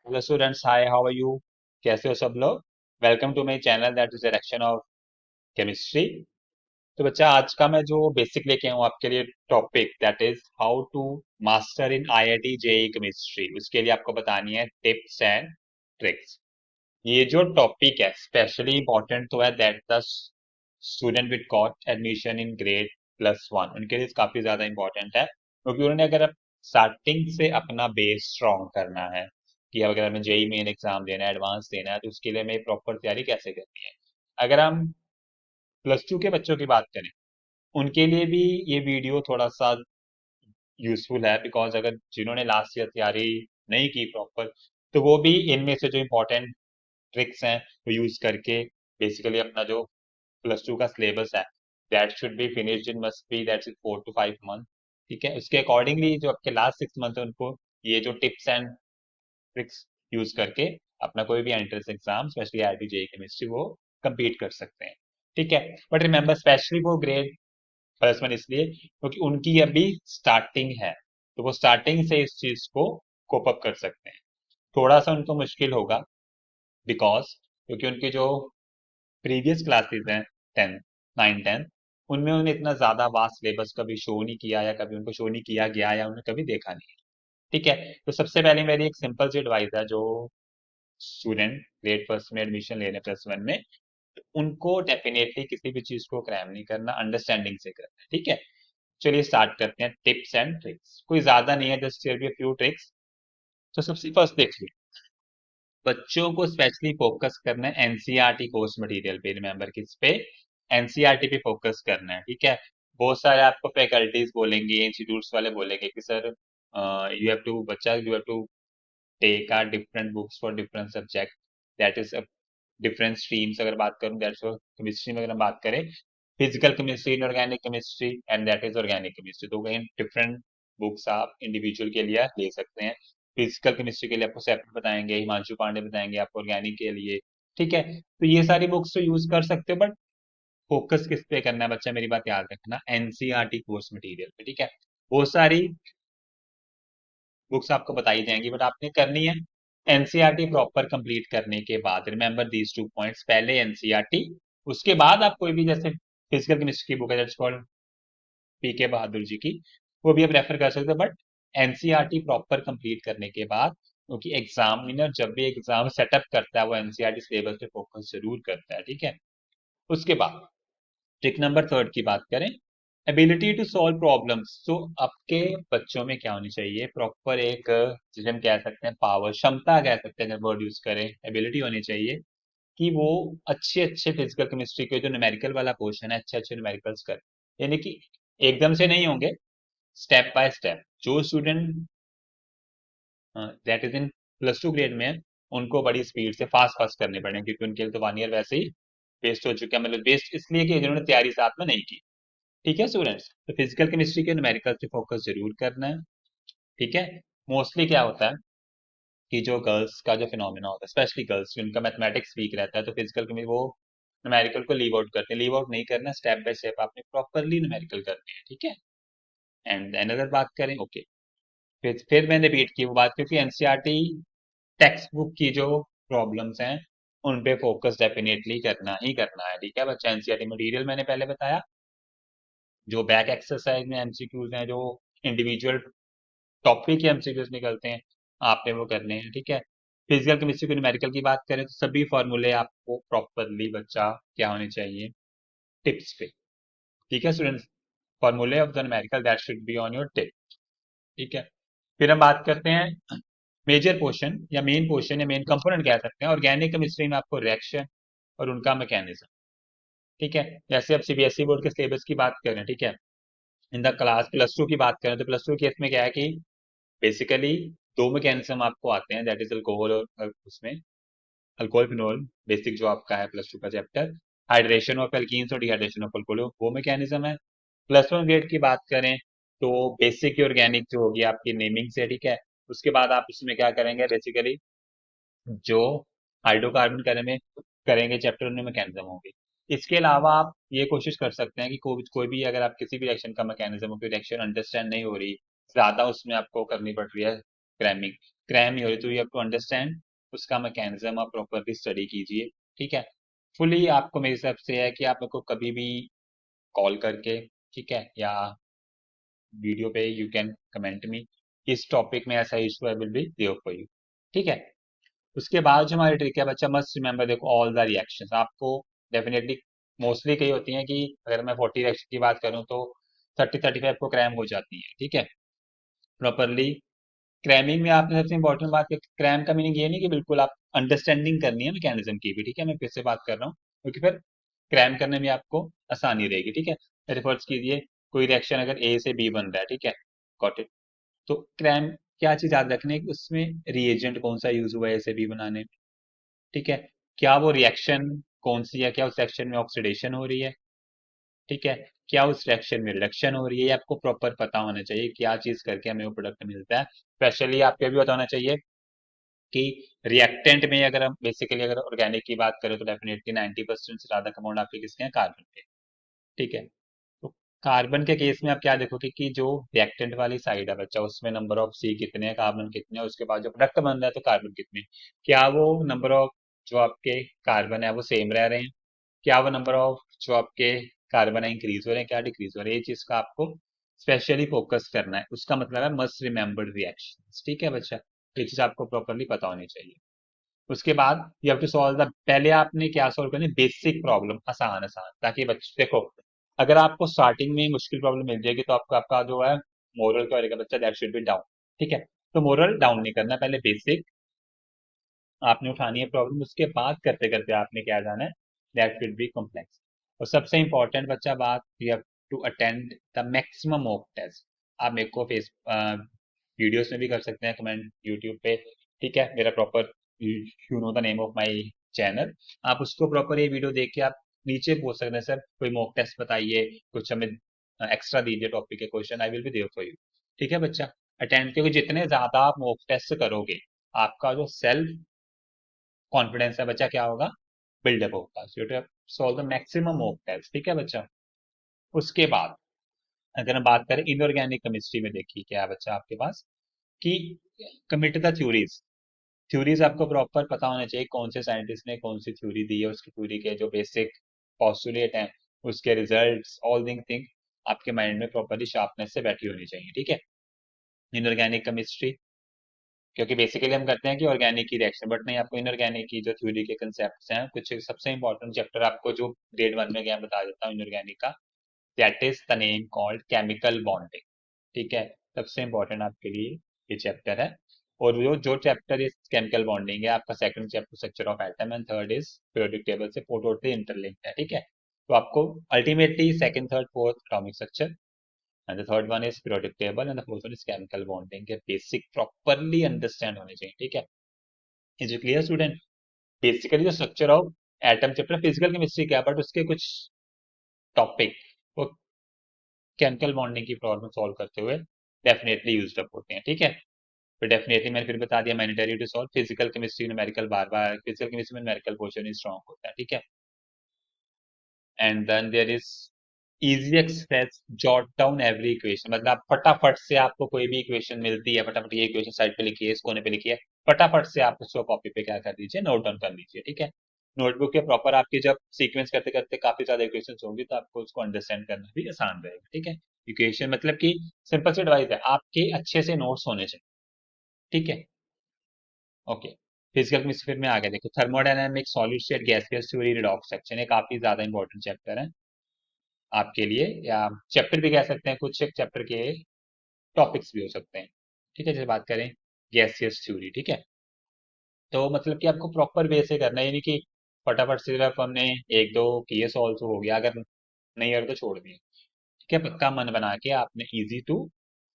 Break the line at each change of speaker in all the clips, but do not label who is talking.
Hello students, hi, how are you? कैसे हो सब लोग? Welcome to my channel that is direction of chemistry. तो बच्चा, आज का मैं जो बेसिक लेके आया हूँ आपके लिए topic, that is how to master in IIT JEE chemistry. उसके लिए आपको बतानी है टिप्स एंड ट्रिक्स। ये जो टॉपिक है स्पेशली इंपॉर्टेंट तो है that the student with got admission in grade +1, उनके लिए काफी ज्यादा इंपॉर्टेंट है, क्योंकि उन्होंने अगर स्टार्टिंग से अपना बेस स्ट्रॉन्ग करना है कि अब अगर हमें जेई मेन एग्जाम देना है, एडवांस देना है, तो उसके लिए हमें प्रॉपर तैयारी कैसे करनी है। अगर हम +2 के बच्चों की बात करें, उनके लिए भी ये वीडियो थोड़ा सा यूजफुल है, बिकॉज अगर जिन्होंने लास्ट ईयर तैयारी नहीं की प्रॉपर, तो वो भी इनमें से जो इम्पोर्टेंट ट्रिक्स हैं वो यूज करके बेसिकली अपना जो +2 का सिलेबस है that should be finished in must be that's 4 to 5 month. ठीक है, उसके अकॉर्डिंगली जो आपके लास्ट 6 मंथ है उनको ये जो टिप्स एंड ट्रिक्स यूज करके अपना कोई भी entrance exam specially IIT JEE chemistry वो कंप्लीट कर सकते हैं। ठीक है, बट रिमेंबर स्पेशली वो ग्रेड +1 इसलिए क्योंकि उनकी अभी स्टार्टिंग है, तो वो स्टार्टिंग से इस चीज को कोप अप कर सकते हैं। थोड़ा सा उनको मुश्किल होगा, बिकॉज क्योंकि उनकी जो प्रीवियस क्लासेस हैं, 10, 9, 10, उनमें उन्हें इतना ज्यादा वास्ट सिलेबस कभी शो नहीं किया, या कभी उनको शो नहीं किया गया, या उन्हें कभी देखा नहीं है। ठीक है, तो सबसे पहले मेरी एक सिंपल सी एडवाइस है जो स्टूडेंट ग्रेड फर्स्ट में एडमिशन ले रहे हैं +1 में, तो उनको डेफिनेटली किसी भी चीज को क्रैम नहीं करना, अंडरस्टैंडिंग से करना है। ठीक है, चलिए स्टार्ट करते हैं टिप्स एंड ट्रिक्स। कोई ज्यादा नहीं है, just share be few tricks. तो सबसे फर्स्ट देखिए, बच्चों को स्पेशली फोकस करना है एनसीईआरटी कोर्स मटेरियल पे। रिमेंबर किस पे? एनसीईआरटी पे फोकस करना है। ठीक है, बहुत सारे आपको फैकल्टीज बोलेंगे, इंस्टीट्यूट्स वाले बोलेंगे कि सर यू हैव टू बच्चा you have to take are different books for different subject, that is different streams. अगर बात करूं दैट्स फॉर केमिस्ट्री में, अगर हम बात करें physical chemistry, inorganic chemistry and that is organic chemistry, तो कहीं डिफरेंट बुक्स आप इंडिविजुअल के लिए ले सकते हैं। फिजिकल केमिस्ट्री के लिए आपको सेपरेट बताएंगे, हिमांशु पांडे बताएंगे आपको ऑर्गेनिक के लिए। ठीक है, तो ये सारी बुक्स तो यूज कर सकते हो, बट फोकस किस पे करना है बच्चा, मेरी बात याद रखना, एनसीईआरटी कोर्स मटेरियल पे। ठीक है, बहुत सारी बुक्स आपको बताई जाएंगी, बट आपने करनी है एनसीईआरटी प्रॉपर कंप्लीट करने के बाद। रिमेंबर दीज 2 पॉइंट्स, पहले एनसीईआरटी, उसके बाद आप कोई भी जैसे फिजिकल केमिस्ट्री की बुक है दैट्स कॉल्ड पीके बहादुर जी की, वो भी आप रेफर कर सकते हो, बट एनसीईआरटी प्रॉपर कंप्लीट करने के बाद, क्योंकि एग्जामिनर जब भी एग्जाम सेटअप करता है वो एनसीईआरटी सिलेबस पे फोकस जरूर करता है। ठीक है, उसके बाद ट्रिक नंबर थर्ड की बात करें, एबिलिटी टू सॉल्व प्रॉब्लम्स। तो आपके बच्चों में क्या होनी चाहिए, प्रॉपर एक जिसे हम कह सकते हैं पावर, क्षमता कह सकते हैं, अगर वर्ड यूज करें, एबिलिटी होनी चाहिए कि वो अच्छे अच्छे फिजिकल केमिस्ट्री के जो न्यूमेरिकल वाला पोर्शन है, अच्छे अच्छे न्यूमेरिकल्स कर, यानी कि एकदम से नहीं होंगे, स्टेप बाय स्टेप। जो student that is in +2 grade में है, उनको बड़ी स्पीड से फास्ट फास्ट करने पड़ेंगे, क्योंकि उनके लिए तो 1 ईयर वैसे ही वेस्ट हो चुका है, मतलब वेस्ट इसलिए कि जिन्होंने तैयारी साथ में नहीं की। ठीक है स्टूडेंट्स, तो फिजिकल केमिस्ट्री के न्यूमेरिकल पे फोकस जरूर करना है। ठीक है, मोस्टली क्या होता है कि जो गर्ल्स का जो फिनोमिना होता है, स्पेशली गर्ल्स, उनका मैथमेटिक्स वीक रहता है, तो फिजिकल केमिस्ट्री वो न्यूमेरिकल को लीव आउट करते हैं। लीव आउट नहीं करना, स्टेप बाय स्टेप आपने प्रॉपरली न्यूमेरिकल करने हैं। ठीक है, एंड अगर बात करें, ओके, फिर मैंने रिपीट की वो बात, क्योंकि एनसीईआरटी टेक्स्ट बुक की जो प्रॉब्लम्स हैं उन पे फोकस डेफिनेटली करना ही करना है। ठीक है बच्चा, एनसीईआरटी मटेरियल मैंने पहले बताया, जो बैक एक्सरसाइज में एमसीक्यूज हैं, जो इंडिविजुअल टॉपिक के एमसीक्यूज निकलते हैं, आपने वो करने हैं। ठीक है, फिजिकल केमिस्ट्री की न्यूमेरिकल की बात करें तो सभी फॉर्मूले आपको प्रॉपरली बच्चा क्या होने चाहिए, टिप्स पे। ठीक है स्टूडेंट्स, फॉर्मूले of the numerical that should be on your tip. ठीक है, फिर हम बात करते हैं मेजर पोर्शन या मेन पोर्शन या मेन कंपोनेंट कह सकते हैं ऑर्गेनिक केमिस्ट्री में, आपको रिएक्शन और उनका मैकेनिज्म। ठीक है, जैसे अब सीबीएसई बोर्ड के सिलेबस की बात करें, ठीक है, इन द क्लास +2 की बात करें, तो +2 केस में क्या है कि बेसिकली दो मैकेनिज्म आपको आते हैं, दैट इज अल्कोहल और उसमें अल्कोहल फिनोल, बेसिक जो आपका है +2 का चैप्टर, हाइड्रेशन ऑफ एल्कीन्स और डिहाइड्रेशन ऑफ अल्कोहल, वो मैकेनिज्म है। +1 ग्रेड की बात करें तो बेसिक ऑर्गेनिक जो होगी आपकी नेमिंग से। ठीक है, उसके बाद आप उसमें क्या करेंगे, बेसिकली जो हाइड्रोकार्बन करेंगे चैप्टर, उनमें मैकेनिज्म होंगे। इसके अलावा आप ये कोशिश कर सकते हैं कि कोई भी अगर आप किसी भी रिएक्शन का मैकेनिज्म, कोई रिएक्शन अंडरस्टैंड नहीं हो रही, ज्यादा उसमें आपको करनी पड़ रही है क्रैमिंग क्रैम ही हो रही तो यू हैव टू अंडरस्टैंड उसका मैकेनिज्म, आप प्रॉपरली स्टडी कीजिए, ठीक है। फुली आपको मेरे हिसाब से है कि आप मेरे को कभी भी कॉल करके, ठीक है, या वीडियो पे यू कैन कमेंट मी, इस टॉपिक में ऐसा इशू है, will be there for you, ठीक है। उसके बाद जो हमारी ट्रिक है बच्चा, मस्ट रिमेंबर, देखो ऑल द रिएक्शंस आपको डेफिनेटली मोस्टली कही होती हैं कि अगर मैं 40 रिएक्शन की बात करूं तो 30-35 को क्रैम हो जाती है, ठीक है, प्रॉपरली। क्रैमिंग में आपने सबसे इंपॉर्टेंट बात की, क्रैम का मीनिंग ये नहीं कि बिल्कुल आप अंडरस्टैंडिंग करनी है मैकेनिज्म की भी, ठीक है, मैं फिर से बात कर रहा हूँ, क्योंकि फिर क्रैम करने में आपको आसानी रहेगी, ठीक है। रिफर्स कीजिए, कोई रिएक्शन अगर ए से बी बन रहा है, ठीक है, गॉट इट। तो क्रैम क्या चीज याद रखने की, उसमें रिएजेंट कौन सा यूज हुआ है ए से बी बनाने में, ठीक है, क्या वो रिएक्शन कौन सी है, क्या उस रिएक्शन में ऑक्सीडेशन हो रही है, ठीक है, क्या उस रिएक्शन में रिडक्शन हो रही है, ये आपको प्रॉपर पता होना चाहिए क्या चीज करके हमें वो प्रोडक्ट मिलता है। स्पेशली आपको ये भी पता होना चाहिए कि रिएक्टेंट में अगर हम बेसिकली अगर ऑर्गेनिक की बात करें तो डेफिनेटली 90% से ज्यादा कंपाउंड आपके किसके हैं, कार्बन के, ठीक है। तो कार्बन के केस में आप क्या देखोगे कि जो रिएक्टेंट वाली साइड है बच्चा, उसमें नंबर ऑफ सी कितने हैं, कार्बन कितने हैं, उसके बाद जो प्रोडक्ट बन रहा है तो कार्बन कितने हैं। क्या वो नंबर ऑफ जो आपके कार्बन है वो सेम रह रहे हैं, क्या वो नंबर ऑफ जो आपके कार्बन है इंक्रीज हो रहे हैं, क्या डिक्रीज हो रहे हैं, ये चीज का आपको स्पेशली फोकस करना है। उसका मतलब है मस्ट रिमेंबर्ड रिएक्शन, ठीक है बच्चा, ये चीज आपको प्रॉपरली पता होनी चाहिए। उसके बाद you have to solve the, पहले आपने क्या सॉल्व करनी, बेसिक प्रॉब्लम, आसान आसान, ताकि बच्चे देखो, अगर आपको स्टार्टिंग में मुश्किल प्रॉब्लम मिल जाएगी तो आपको आपका जो है मोरल क्या रहेगा बच्चा, दैट शुड बी डाउन, ठीक है। तो मोरल डाउन नहीं करना, पहले बेसिक आपने उठानी है प्रॉब्लम, उसके बाद करते करते आपने क्या जाना है, दैट विल बी कॉम्प्लेक्स। और सबसे इंपॉर्टेंट बच्चा बात, you have to attend the maximum mock test. आप मेरे को फेस वीडियोस में भी कर सकते हैं कमेंट यूट्यूब पे, ठीक है, मेरा proper, you know the name of my channel, आप उसको प्रॉपर ये वीडियो देख के आप नीचे पूछ सकते हैं, सर कोई मॉक टेस्ट बताइए, कुछ हमें एक्स्ट्रा दीजिए टॉपिक के question, I will be there for you, ठीक है बच्चा। अटेंड, क्योंकि जितने ज्यादा आप मॉक टेस्ट करोगे, आपका जो सेल्फ कॉन्फिडेंस है बच्चा क्या होगा, बिल्डअप होगा। So you solve the maximum of test, ठीक है बच्चा। उसके बाद अगर हम बात करें इनऑर्गेनिक केमिस्ट्री में, देखिए क्या है बच्चा आपके पास कि कमिट द थ्योरीज, थ्योरीज आपको प्रॉपर पता होना चाहिए, कौन से साइंटिस्ट ने कौन सी थ्योरी दी है, उसकी थ्योरी के जो बेसिक पॉस्टुलेट हैं, उसके रिजल्ट्स, ऑल थिंग आपके माइंड में प्रॉपरली शार्पनेस से बैठी होनी चाहिए, ठीक है। इनऑर्गेनिक केमिस्ट्री, क्योंकि बेसिकली हम करते हैं कि ऑर्गेनिक की रिएक्शन, बट नहीं, आपको इनऑर्गेनिक की जो थ्योरी के कंसेप्ट हैं, कुछ सबसे इंपॉर्टेंट चैप्टर आपको जो ग्रेड 1 में गया बता देता हूँ इनऑर्गेनिक का, that is the name called chemical bonding, ठीक है, सबसे इंपॉर्टेंट आपके लिए ये चैप्टर है। और जो जो चैप्टर इस केमिकल बॉन्डिंग है, आपका second chapter structure of atom and third is periodic table से टोटली इंटरलिंक्ड है, ठीक है। तो आपको ultimately second third fourth atomic structure, and the third one is periodic table and the fourth one is chemical bonding के basic properly understand होने चाहिए, ठीक है। Is it clear student? Basically जो structure of atom chapter physical chemistry क्या, but उसके कुछ topic वो केमिकल बॉन्डिंग की प्रॉब्लम सॉल्व करते हुए डेफिनेटली यूज अप होते हैं, ठीक है। तो डेफिनेटली मैंने फिर बता दिया, mandatory to solve physical chemistry numerical, बार बार फिजिकल केमिस्ट्री में न्यूमेरिकल पोर्शन ही स्ट्रॉन्ग होता है, ठीक है। And then there is easy express, jot down every equation, मतलब आप फटाफट से, आपको कोई भी इक्वेशन मिलती है, फटाफट ये इक्वेशन साइड पे लिखिए, इस कोने पे लिखिए, फटाफट से आप उसको कॉपी पे क्या कर दीजिए, नोट डाउन कर लीजिए, ठीक है। नोटबुक के प्रॉपर आपकी जब सीक्वेंस करते करते काफी ज्यादा इक्वेशन होंगी तो आपको उसको अंडरस्टैंड करना भी आसान रहेगा, ठीक है। इक्वेशन मतलब कि सिंपल सी एडवाइस है, आपके अच्छे से नोट्स होने चाहिए, ठीक है। ओके, फिजिकल केमिस्ट्री फिर में आ गया, देखो thermodynamic, solid state, gaseous theory, redox section, ये काफी ज्यादा इंपॉर्टेंट चैप्टर है आपके लिए, या चैप्टर भी कह सकते हैं, कुछ चैप्टर के टॉपिक्स भी हो सकते हैं, ठीक है। जैसे बात करें गैसियस थ्योरी, ठीक है, तो मतलब कि आपको प्रॉपर वे से करना है, यानी कि फटाफट से सिर्फ हमने एक दो किए सॉल्व तो हो गया, अगर नहीं है तो छोड़ दिए, ठीक है। पक्का मन बना के आपने इजी टू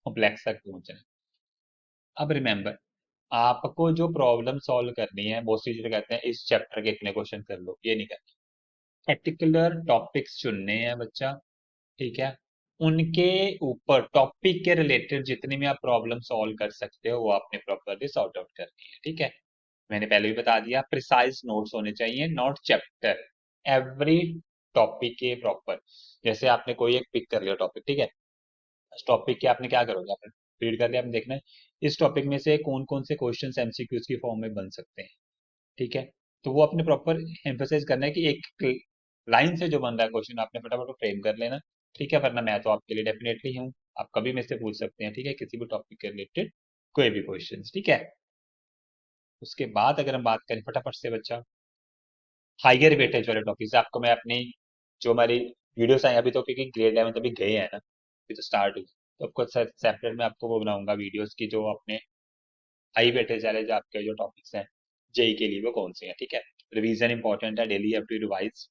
कॉम्प्लेक्स तक पहुंचना है। अब रिमेंबर, आपको जो प्रॉब्लम सॉल्व करनी है, मोस्टली जो कहते हैं इस चैप्टर के इतने क्वेश्चन कर लो, ये नहीं करना, पर्टिकुलर टॉपिक्स चुनने हैं बच्चा, ठीक है। उनके ऊपर टॉपिक के रिलेटेड जितनी भी आप प्रॉब्लम सॉल्व कर सकते हो वो आपने प्रॉपरली सॉर्ट आउट करनी है, ठीक है। मैंने पहले भी बता दिया, प्रिसाइज नोट्स होने चाहिए, नॉट चैप्टर, एवरी टॉपिक के प्रॉपर। जैसे आपने कोई एक पिक कर लिया टॉपिक, ठीक है, टॉपिक के आपने क्या करोगे, रीड कर लिया, आपने देखना है इस टॉपिक में से कौन कौन से क्वेश्चन एमसीक्यूज की फॉर्म में बन सकते हैं, ठीक है। तो वो अपने प्रॉपर एम्फोसाइज करना है कि एक लाइन से जो बन रहा है क्वेश्चन आपने फटाफट फ्रेम कर लेना, ठीक है। वरना मैं तो आपके लिए डेफिनेटली हूँ, आप कभी मेरे से पूछ सकते हैं, ठीक है, किसी भी टॉपिक के रिलेटेड कोई भी क्वेश्चन, ठीक है। उसके बाद अगर हम बात करें फटाफट से बच्चा हाइयर वेटेज वाले टॉपिक से, आपको मैं अपनी जो हमारी वीडियोस आई अभी तो, क्योंकि ग्रेड 11 अभी गए हैं ना, अभी तो स्टार्ट हुई, तो आपको सेपरेट में आपको वो बनाऊंगा वीडियोस की, जो अपने हाई वेटेज वाले जो आपके जो टॉपिक्स हैं जेई के लिए वो कौन से हैं, ठीक है। रिवीजन इंपॉर्टेंट है, daily have to revise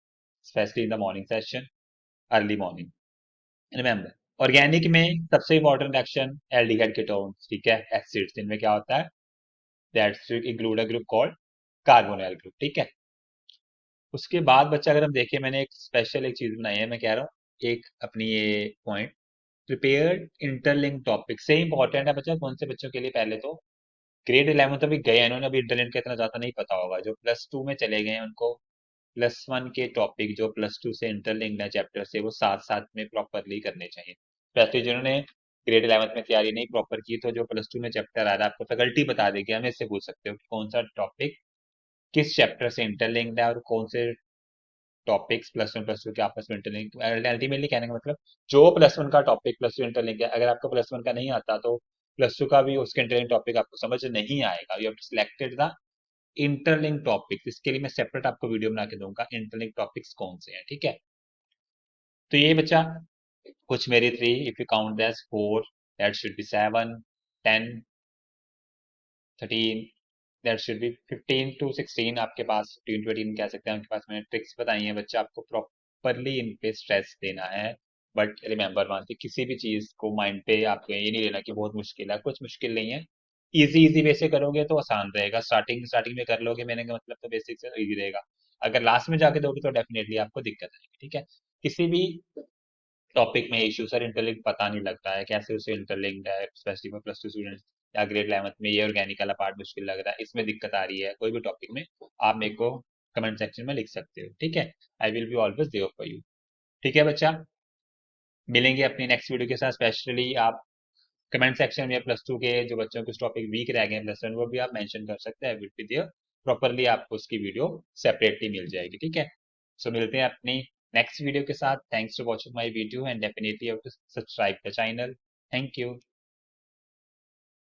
specially in the morning session, early morning. Remember organic में सबसे इंपॉर्टेंट रिएक्शन एल्डिहाइड कीटोन्स, ठीक है, एसिड्स, इनमें क्या होता है that's include a group called carbonyl group, ठीक है। उसके बाद बच्चा अगर हम देखें, मैंने एक स्पेशल एक चीज बनाई है, मैं कह रहा हूँ एक अपनी ये पॉइंट, प्रिपेयर्ड इंटरलिंक टॉपिक से इंपॉर्टेंट है बच्चा कौन से बच्चों के लिए, पहले तो ग्रेड 11 तो अभी गए हैं इन्होंने, अभी इंटरलिंक का इतना ज्यादा नहीं पता होगा, जो प्लस टू में चले गए हैं उनको प्लस वन के टॉपिक जो प्लस टू से इंटरलिंक्ड है चैप्टर से, वो साथ साथ में प्रॉपरली करने चाहिए। वैसे जिन्होंने ग्रेड 11 में तैयारी नहीं प्रॉपर की, तो जो प्लस टू में चैप्टर आ रहा है आपको फैकल्टी बता देगी, हमें इससे पूछ सकते हो कि कौन सा टॉपिक किस चैप्टर से इंटरलिंक्ड है और कौन से topics plus one plus two के आपस में इंटरलिंक। अल्टीमेटली कहने का मतलब जो प्लस वन का टॉपिक प्लस टू इंटरलिंक है, अगर आपको प्लस वन का नहीं आता तो प्लस टू का भी उसके इंटरलिंक टॉपिक आपको समझ नहीं आएगा। You have selected the interlink topics, इसके लिए मैं सेपरेट आपको वीडियो बना के दूंगा इंटरलिंक टॉपिक्स कौन से हैं, ठीक है। तो ये बच्चा कुछ मेरी three, if you count that four, that should be 7, 10, 13, that should be 15 to 16, आपके पास 15 टू 18 कह सकते हैं, आपके पास मैंने ट्रिक्स बताई हैं बच्चा, आपको प्रॉपरली इन पे स्ट्रेस देना है। बट रिमेंबर वन थिंग, किसी भी चीज को माइंड पे आपको ये नहीं लेना कि बहुत मुश्किल है, कुछ मुश्किल नहीं है। इजी इजी वे से करोगे तो आसान रहेगा, स्टार्टिंग स्टार्टिंग में कर लोगे मैंने का मतलब, तो बेसिक से इजी रहेगा। अगर लास्ट में जाके दोगे तो डेफिनेटली आपको दिक्कत आएगी, ठीक है। किसी भी टॉपिक में इशू सर इंटरलिंक पता नहीं लगता है, कैसे उसे इंटरलिंक्ड है, specially for plus two students, या ग्रेड 11 में ये ऑर्गेनिक वाला पार्ट मुश्किल लग रहा है, इसमें दिक्कत आ रही है कोई भी टॉपिक में, आप मेरे को कमेंट सेक्शन में लिख सकते हो, ठीक है। I will be always there for you, ठीक है बच्चा। मिलेंगे अपनी नेक्स्ट वीडियो के साथ। स्पेशली आप कमेंट सेक्शन में प्लस टू के जो बच्चों के टॉपिक वीक रह गए प्लस वन, वो भी आप मेंशन कर सकते हैं, विल बी देयर प्रॉपरली, आपको उसकी वीडियो सेपरेटली मिल जाएगी, ठीक है। सो मिलते हैं अपनी नेक्स्ट वीडियो के साथ। Thanks for watching my video and definitely have to subscribe the channel. Thank you.